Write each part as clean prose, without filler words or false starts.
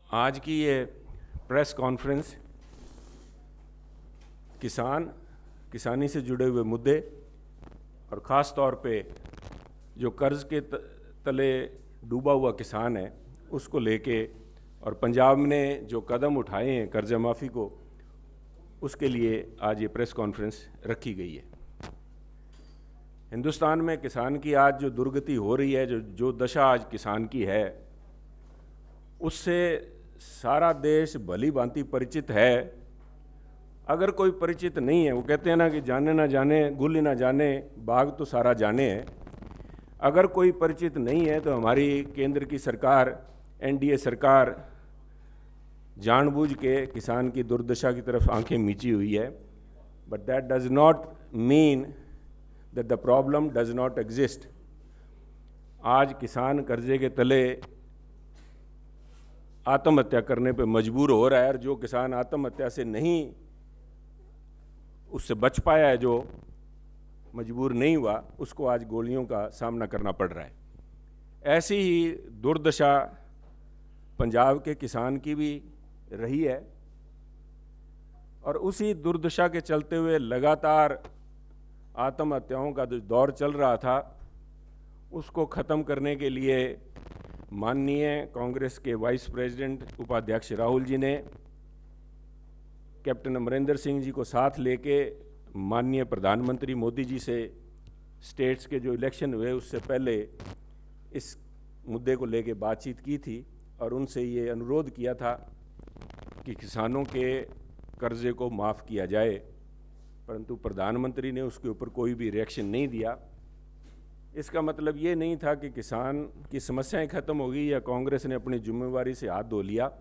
आज की ये प्रेस कॉन्फ्रेंस किसानी से जुड़े हुए मुद्दे और ख़ास तौर पे जो कर्ज़ के तले डूबा हुआ किसान है उसको लेके और पंजाब ने जो कदम उठाए हैं कर्जा माफ़ी को, उसके लिए आज ये प्रेस कॉन्फ्रेंस रखी गई है। हिंदुस्तान में किसान की आज जो दुर्गति हो रही है, जो दशा आज किसान की है, उससे सारा देश भली भांति परिचित है। अगर कोई परिचित नहीं है, वो कहते हैं ना कि जाने ना जाने गुल ही ना जाने, बाग तो सारा जाने है। अगर कोई परिचित नहीं है तो हमारी केंद्र की सरकार, एनडीए सरकार जानबूझ के किसान की दुर्दशा की तरफ आंखें मीची हुई है। But that does not mean that the problem does not exist. आज किसान कर्जे के तले आत्महत्या करने पे मजबूर हो रहा है, और जो किसान आत्महत्या से नहीं उससे बच पाया है, जो मजबूर नहीं हुआ, उसको आज गोलियों का सामना करना पड़ रहा है। ऐसी ही दुर्दशा पंजाब के किसान की भी रही है, और उसी दुर्दशा के चलते हुए लगातार आत्महत्याओं का जो दौर चल रहा था, उसको ख़त्म करने के लिए माननीय कांग्रेस के वाइस प्रेसिडेंट उपाध्यक्ष राहुल जी ने कैप्टन अमरिंदर सिंह जी को साथ लेके माननीय प्रधानमंत्री मोदी जी से स्टेट्स के जो इलेक्शन हुए उससे पहले इस मुद्दे को लेके बातचीत की थी, और उनसे ये अनुरोध किया था कि किसानों के कर्जे को माफ़ किया जाए। परंतु प्रधानमंत्री ने उसके ऊपर कोई भी रिएक्शन नहीं दिया। इसका मतलब ये नहीं था कि किसान की समस्याएं ख़त्म हो गई या कांग्रेस ने अपनी जिम्मेवारी से हाथ धो लिया।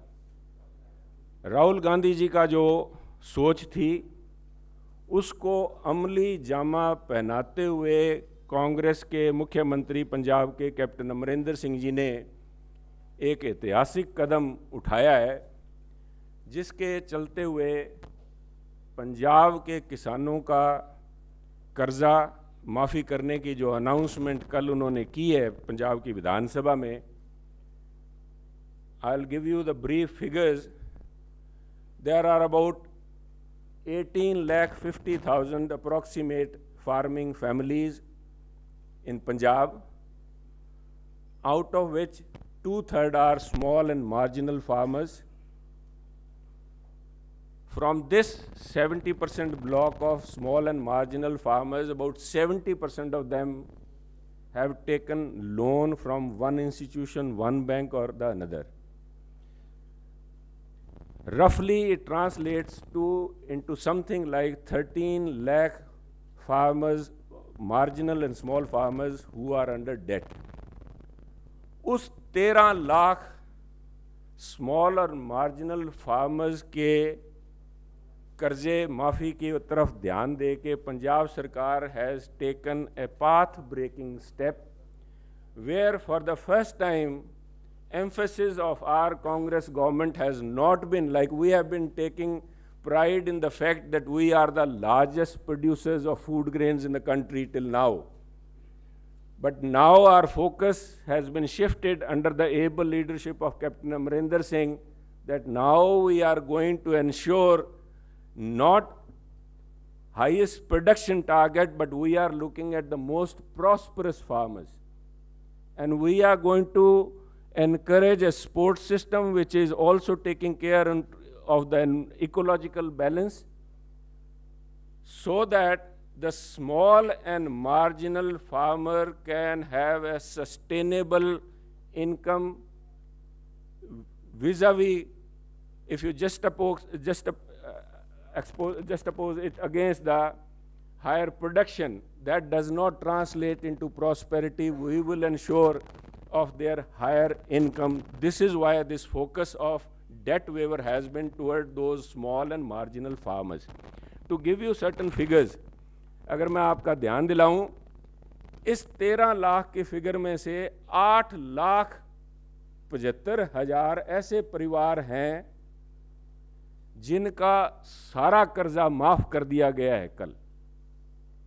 राहुल गांधी जी का जो सोच थी, उसको अमली जामा पहनाते हुए कांग्रेस के मुख्यमंत्री पंजाब के कैप्टन अमरिंदर सिंह जी ने एक ऐतिहासिक कदम उठाया है, जिसके चलते हुए पंजाब के किसानों का कर्जा माफ़ी करने की जो अनाउंसमेंट कल उन्होंने की है पंजाब की विधानसभा में, I will give you the brief figures. There are about 18,50,000 approximate farming families in Punjab, out of which 2/3 are small and marginal farmers. From this 70% block of small and marginal farmers, about 70% of them have taken loan from one institution, one bank or the another. Roughly it translates into something like 13 lakh farmers, marginal and small farmers, who are under debt. उस 13 lakh small और marginal farmers के कर्जे माफ़ी की तरफ ध्यान दे के पंजाब सरकार has taken a path breaking step, where for the first time emphasis of our Congress government has not been, like we have been taking pride in the fact that we are the largest producers of food grains in the country till now. But now our focus has been shifted under the able leadership of Captain Amrinder Singh, that now we are going to ensure not highest production target, but we are looking at the most prosperous farmers. And we are going to encourage a sports system which is also taking care of the ecological balance, so that the small and marginal farmer can have a sustainable income vis-a-vis. If you just oppose it against the higher production, that does not translate into prosperity. We will ensure of their higher income. This is why this focus of debt waiver has been toward those small and marginal farmers. To give you certain figures, अगर मैं आपका ध्यान दिलाऊं, इस 13 लाख के figure में से 8,75,000 ऐसे परिवार हैं जिनका सारा कर्जा माफ कर दिया गया है कल।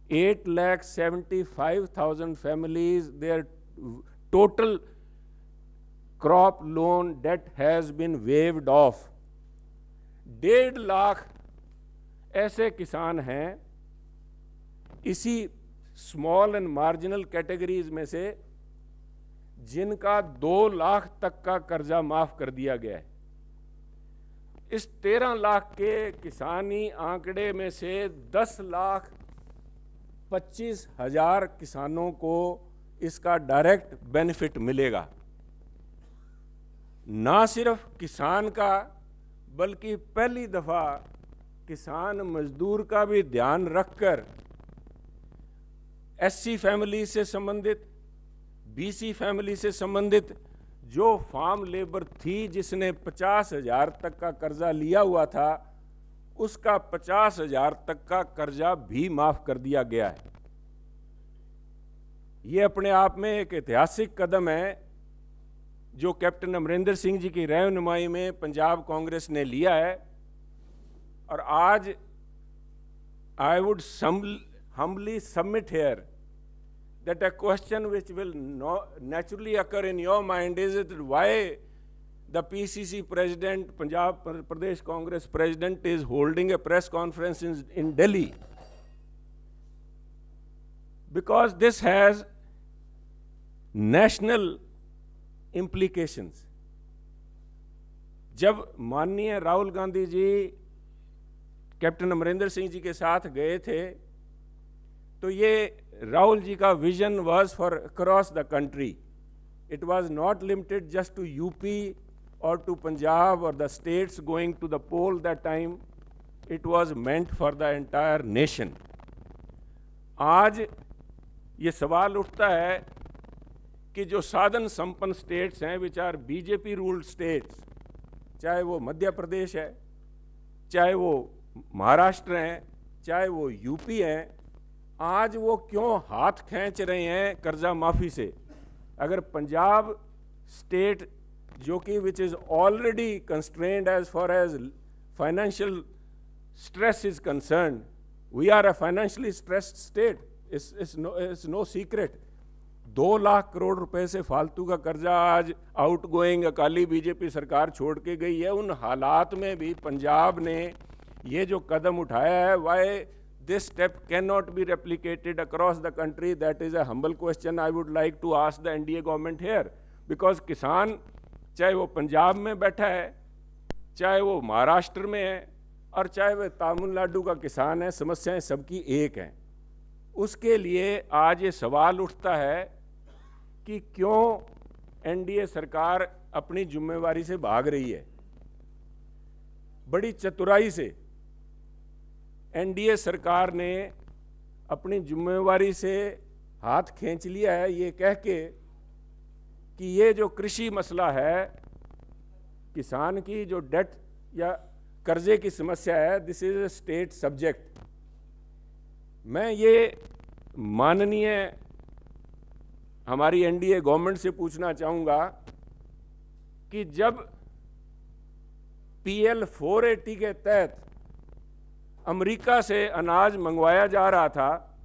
8,75,000 families, their total crop loan debt has been waived off. 1.5 lakh ऐसे किसान हैं इसी स्मॉल एंड मार्जिनल कैटेगरीज में से जिनका 2 लाख तक का कर्जा माफ कर दिया गया है। इस 13 लाख के किसानी आंकड़े में से 10,25,000 किसानों को इसका डायरेक्ट बेनिफिट मिलेगा। ना सिर्फ किसान का बल्कि पहली दफा किसान मजदूर का भी ध्यान रखकर एससी फैमिली से संबंधित, बीसी फैमिली से संबंधित जो फार्म लेबर थी जिसने 50,000 तक का कर्जा लिया हुआ था, उसका 50,000 तक का कर्जा भी माफ कर दिया गया है। ये अपने आप में एक ऐतिहासिक कदम है जो कैप्टन अमरिंदर सिंह जी की रहनुमाई में पंजाब कांग्रेस ने लिया है। और आज I would humbly submit here that a question which will naturally occur in your mind is that why the PCC president, Punjab Pradesh Congress president, is holding a press conference in Delhi. Because this has national implications. जब माननीय Rahul Gandhi ji captain Amarinder Singh ji के साथ गए थे तो ये राहुल जी का vision was for across the country. It was not limited just to UP or to Punjab or the states going to the poll that time. It was meant for the entire nation. आज ये सवाल उठता है कि जो साधन संपन्न states हैं which are BJP ruled states, चाहे वो मध्य प्रदेश है, चाहे वो महाराष्ट्र हैं, चाहे वो यूपी हैं, आज वो क्यों हाथ खींच रहे हैं कर्जा माफी से? अगर पंजाब स्टेट जो कि which is already constrained as far as financial stress is concern, we are a financially stressed state, it's no secret. 2 lakh crore रुपए से फालतू का कर्जा आज आउट गोइंग अकाली बीजेपी सरकार छोड़ के गई है. उन हालात में भी पंजाब ने ये जो कदम उठाया है, why this step can not be replicated across the country, that is a humble question I would like to ask the NDA government here. Because किसान चाहे वो पंजाब में बैठा है, चाहे वो महाराष्ट्र में है, और चाहे वह तमिलनाडु का किसान है, समस्याएं सबकी एक हैं. उसके लिए आज ये सवाल उठता है कि क्यों एनडीए सरकार अपनी जिम्मेवारी से भाग रही है. बड़ी चतुराई से एनडीए सरकार ने अपनी जिम्मेवारी से हाथ खींच लिया है ये कह के कि ये जो कृषि मसला है, किसान की जो डेट या कर्जे की समस्या है, this is a state subject. मैं ये माननीय हमारी एनडीए गवर्नमेंट से पूछना चाहूँगा कि जब PL 480 के तहत अमेरिका से अनाज मंगवाया जा रहा था,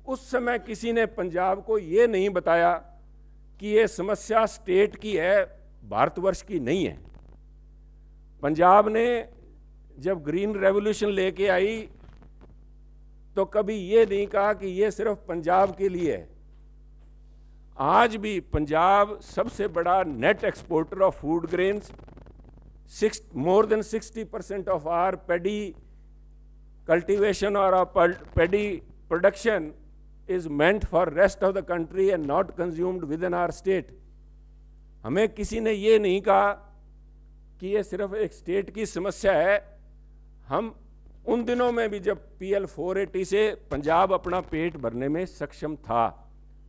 उस समय किसी ने पंजाब को ये नहीं बताया कि ये समस्या स्टेट की है, भारतवर्ष की नहीं है. पंजाब ने जब ग्रीन रेवोल्यूशन लेके आई तो कभी ये नहीं कहा कि ये सिर्फ पंजाब के लिए है. आज भी पंजाब सबसे बड़ा net exporter of food grains, more than 60% of our paddy cultivation और paddy production is meant for rest of the country and not consumed within our state. हमें किसी ने ये नहीं कहा कि ये सिर्फ एक स्टेट की समस्या है. हम उन दिनों में भी जब PL 480 से पंजाब अपना पेट भरने में सक्षम था,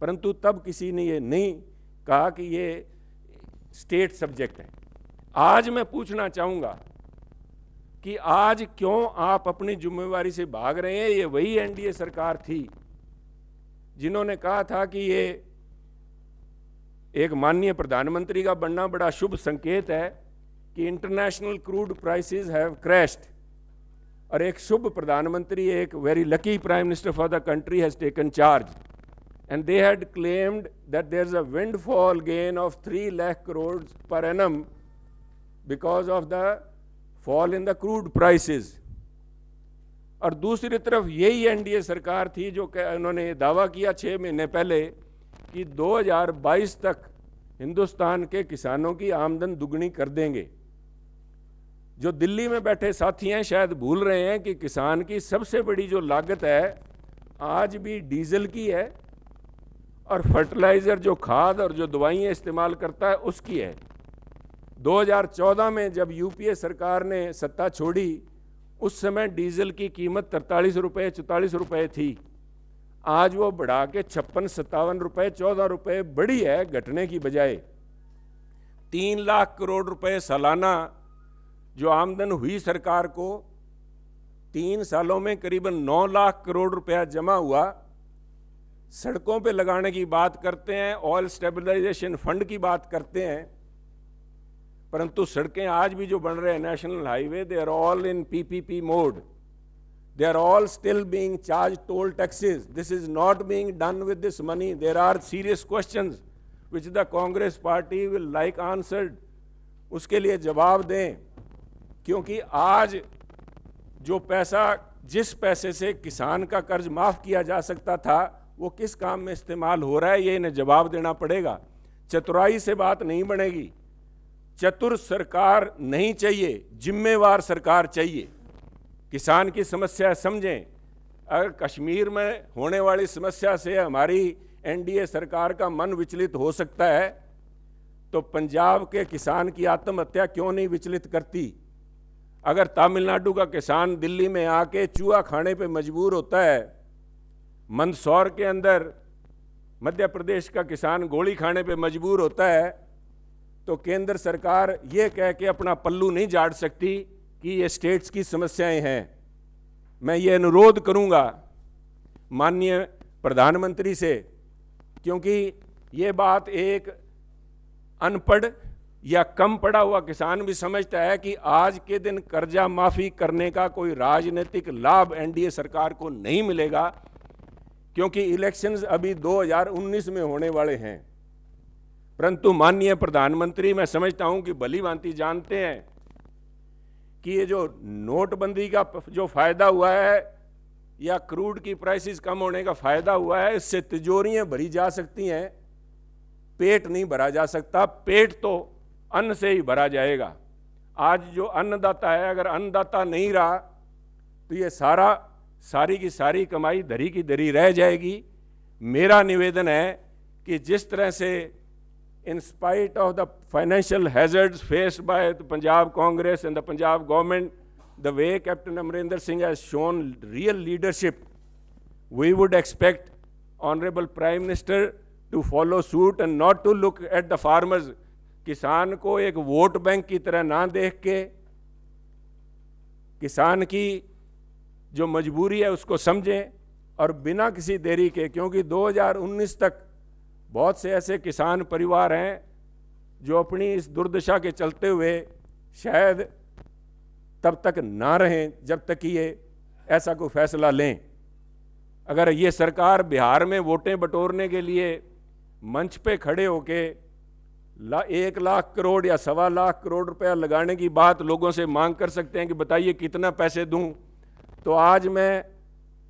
परंतु तब किसी ने ये नहीं कहा कि ये स्टेट सब्जेक्ट है. आज मैं पूछना चाहूँगा कि आज क्यों आप अपनी जिम्मेवारी से भाग रहे हैं? ये वही एनडीए सरकार थी जिन्होंने कहा था कि ये एक माननीय प्रधानमंत्री का बनना बड़ा शुभ संकेत है कि international crude prices have crashed, और एक शुभ प्रधानमंत्री, एक very lucky prime minister for the country has taken charge. and they had claimed that there's a windfall gain of 3 lakh crores per annum because of the fall in the crude prices. और दूसरी तरफ यही NDA सरकार थी जो उन्होंने दावा किया 6 महीने पहले कि 2022 तक हिंदुस्तान के किसानों की आमदन दुगनी कर देंगे। जो दिल्ली में बैठे साथी हैं शायद भूल रहे हैं कि किसान की सबसे बड़ी जो लागत है आज भी डीजल की है और फर्टिलाइज़र जो खाद और जो दवाइयाँ इस्तेमाल करता है उसकी है। 2014 में जब यूपीए सरकार ने सत्ता छोड़ी उस समय डीजल की कीमत 43 रुपये 44 रुपये थी। आज वो बढ़ा के 56-57 रुपये 14 रुपये बढ़ी है घटने की बजाय। 3 लाख करोड़ रुपए सालाना जो आमदन हुई सरकार को, 3 सालों में करीबन 9 लाख करोड़ रुपया जमा हुआ। सड़कों पे लगाने की बात करते हैं, ऑयल स्टेबलाइजेशन फंड की बात करते हैं, परंतु सड़कें आज भी जो बन रहे हैं national highway, they are all in PPP mode, they are all still being charge toll taxes. This is not being done with this money. There are serious questions which the Congress party will like answered. उसके लिए जवाब दें, क्योंकि आज जो पैसा, जिस पैसे से किसान का कर्ज माफ किया जा सकता था वो किस काम में इस्तेमाल हो रहा है, ये इन्हें जवाब देना पड़ेगा। चतुराई से बात नहीं बनेगी। चतुर सरकार नहीं चाहिए, जिम्मेवार सरकार चाहिए। किसान की समस्या समझें। अगर कश्मीर में होने वाली समस्या से हमारी एनडीए सरकार का मन विचलित हो सकता है तो पंजाब के किसान की आत्महत्या क्यों नहीं विचलित करती? अगर तमिलनाडु का किसान दिल्ली में आके चूहा खाने पे मजबूर होता है, मंदसौर के अंदर मध्य प्रदेश का किसान गोली खाने पे मजबूर होता है, तो केंद्र सरकार ये कह के अपना पल्लू नहीं झाड़ सकती कि ये स्टेट्स की समस्याएं हैं। मैं ये अनुरोध करूंगा माननीय प्रधानमंत्री से, क्योंकि ये बात एक अनपढ़ या कम पढ़ा हुआ किसान भी समझता है कि आज के दिन कर्जा माफी करने का कोई राजनीतिक लाभ एनडीए सरकार को नहीं मिलेगा, क्योंकि इलेक्शंस अभी 2019 में होने वाले हैं। परंतु माननीय प्रधानमंत्री, मैं समझता हूं कि भली भांति जानते हैं कि ये जो नोटबंदी का जो फायदा हुआ है या क्रूड की प्राइसेस कम होने का फायदा हुआ है, इससे तिजोरियां भरी जा सकती हैं, पेट नहीं भरा जा सकता। पेट तो अन्न से ही भरा जाएगा। आज जो अन्नदाता है, अगर अन्नदाता नहीं रहा तो ये सारी की सारी कमाई धरी की धरी रह जाएगी। मेरा निवेदन है कि जिस तरह से in spite of the financial hazards faced by the Punjab Congress and the Punjab government, the way Captain Amarinder Singh has shown real leadership, we would expect Honorable Prime Minister to follow suit and not to look at the farmers. किसान को एक vote bank की तरह ना देख के किसान की जो मजबूरी है उसको समझें और बिना किसी देरी के, क्योंकि 2019 तक बहुत से ऐसे किसान परिवार हैं जो अपनी इस दुर्दशा के चलते हुए शायद तब तक ना रहें जब तक कि ये ऐसा कोई फैसला लें। अगर ये सरकार बिहार में वोटें बटोरने के लिए मंच पे खड़े होके 1 लाख करोड़ या 1.25 लाख करोड़ रुपया लगाने की बात लोगों से मांग कर सकते हैं कि बताइए कितना पैसे दूं, तो आज मैं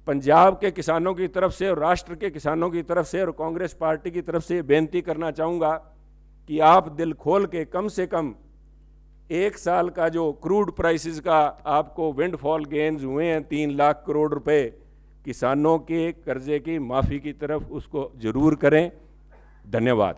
पंजाब के किसानों की तरफ से और राष्ट्र के किसानों की तरफ से और कांग्रेस पार्टी की तरफ से बेनती करना चाहूँगा कि आप दिल खोल के कम से कम 1 साल का जो क्रूड प्राइसेस का आपको विंडफॉल गेन्स हुए हैं 3 लाख करोड़ रुपए, किसानों के कर्जे की माफ़ी की तरफ उसको जरूर करें। धन्यवाद।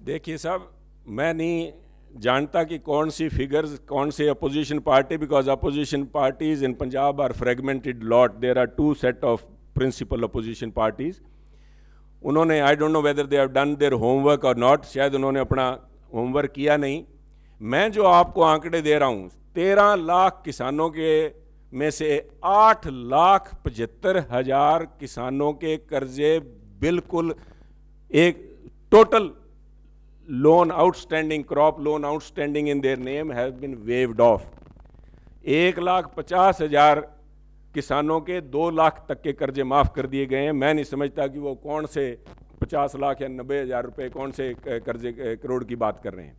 देखिए साहब, मैं नहीं जानता कि कौन सी फिगर्स कौन से opposition party, because opposition parties in Punjab are fragmented lot, there are 2 set of principal opposition parties. उन्होंने, I don't know whether they have done their homework और नॉट, शायद उन्होंने अपना होमवर्क किया नहीं। मैं जो आपको आंकड़े दे रहा हूँ, 13 लाख किसानों के में से 8,75,000 किसानों के कर्जे बिल्कुल एक total loan outstanding, crop loan outstanding in their name has been waived off. 1,50,000 किसानों के 2 लाख तक के कर्जे माफ़ कर दिए गए हैं। मैं नहीं समझता कि वो कौन से 50 लाख या 90,000 रुपये कौन से कर्जे करोड़ की बात कर रहे हैं।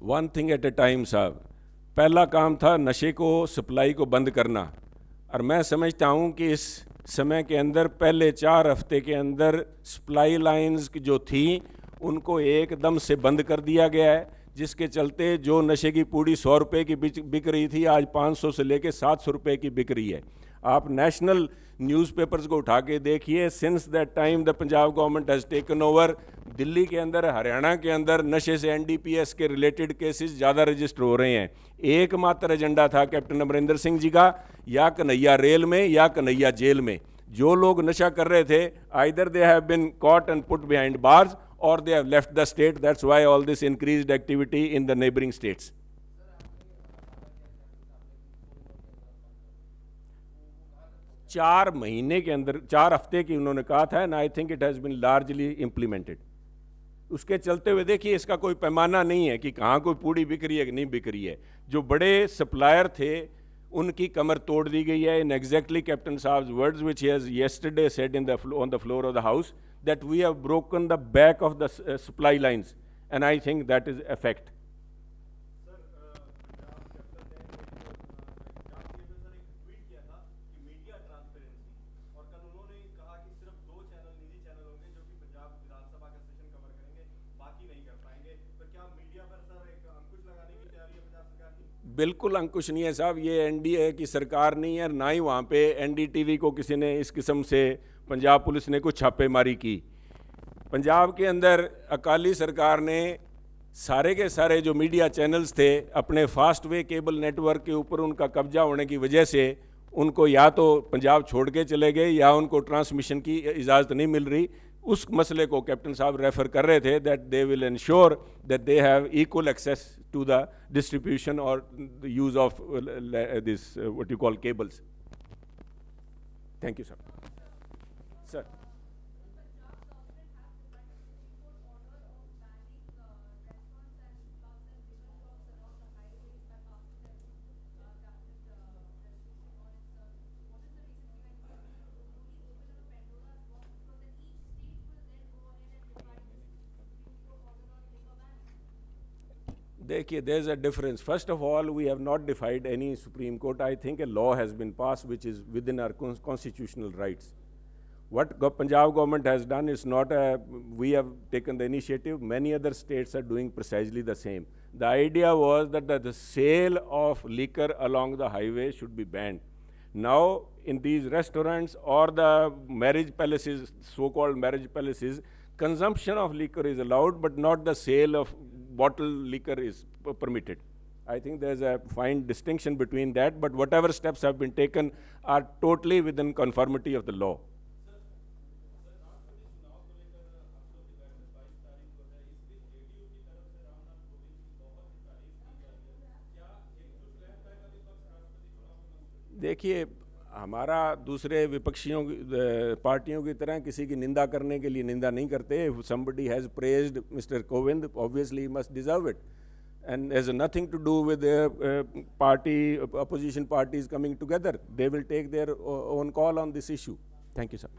One thing at A time साहब, पहला काम था नशे को, सप्लाई को बंद करना, और मैं समझता हूँ कि इस समय के अंदर पहले 4 हफ्ते के अंदर सप्लाई लाइंस जो थी उनको एकदम से बंद कर दिया गया है, जिसके चलते जो नशे की पूड़ी 100 रुपये की बिक रही थी आज 500 से लेकर 700 रुपये की बिक रही है। आप नेशनल न्यूज़पेपर्स को उठा के देखिए, since that time the Punjab government has taken over, Delhi के अंदर, हरियाणा के अंदर नशे से एनडीपीएस के रिलेटेड केसेस ज़्यादा रजिस्टर हो रहे हैं। एकमात्र एजेंडा था कैप्टन अमरिंदर सिंह जी का, या कन्हैया रेल में या कन्हैया जेल में। जो लोग नशा कर रहे थे, either they have been caught and put behind bars और they have left the state. That's why all this increased activity in the neighbouring states. 4 महीने के अंदर, 4 हफ्ते की उन्होंने कहा था, and I think it has been largely implemented. उसके चलते हुए देखिए, इसका कोई पैमाना नहीं है कि कहाँ कोई पूड़ी बिक रही है कि नहीं बिक रही है। जो बड़े सप्लायर थे उनकी कमर तोड़ दी गई है। In exactly Captain sahab's words which he has yesterday said in the on the floor of the house, that we have broken the back of the supply lines, and I think that is a fact. बिल्कुल अंकुश नहीं है साहब, ये NDA की सरकार नहीं है, ना ही वहाँ पे एनडीटीवी को किसी ने इस किस्म से पंजाब पुलिस ने कुछ छापेमारी की। पंजाब के अंदर अकाली सरकार ने सारे के सारे जो मीडिया चैनल्स थे, अपने फास्ट वे केबल नेटवर्क के ऊपर उनका कब्जा होने की वजह से उनको या तो पंजाब छोड़ के चले गए या उनको ट्रांसमिशन की इजाज़त नहीं मिल रही। उस मसले को कैप्टन साहब रेफर कर रहे थे, that they will ensure that they have equal access to the distribution or the use of this what you call cables. Thank you, sir. Sir. देखिए, there is a difference. First of all, we have not defied any Supreme Court. I think a law has been passed which is within our constitutional rights. What Punjab government has done is not we have taken the initiative. Many other states are doing precisely the same. The idea was that the sale of liquor along the highway should be banned. Now, in these restaurants or the marriage palaces, so-called marriage palaces, consumption of liquor is allowed, but not the sale of bottled liquor is permitted. I think there's a fine distinction between that, but whatever steps have been taken are totally within conformity of the law. देखिए, हमारा दूसरे विपक्षियों पार्टियों की तरह किसी की निंदा करने के लिए निंदा नहीं करते। If somebody has praised Mr. Kovind, obviously he must deserve it, and has nothing to do with opposition parties coming together. They will take their own call on this issue. Thank you, sir.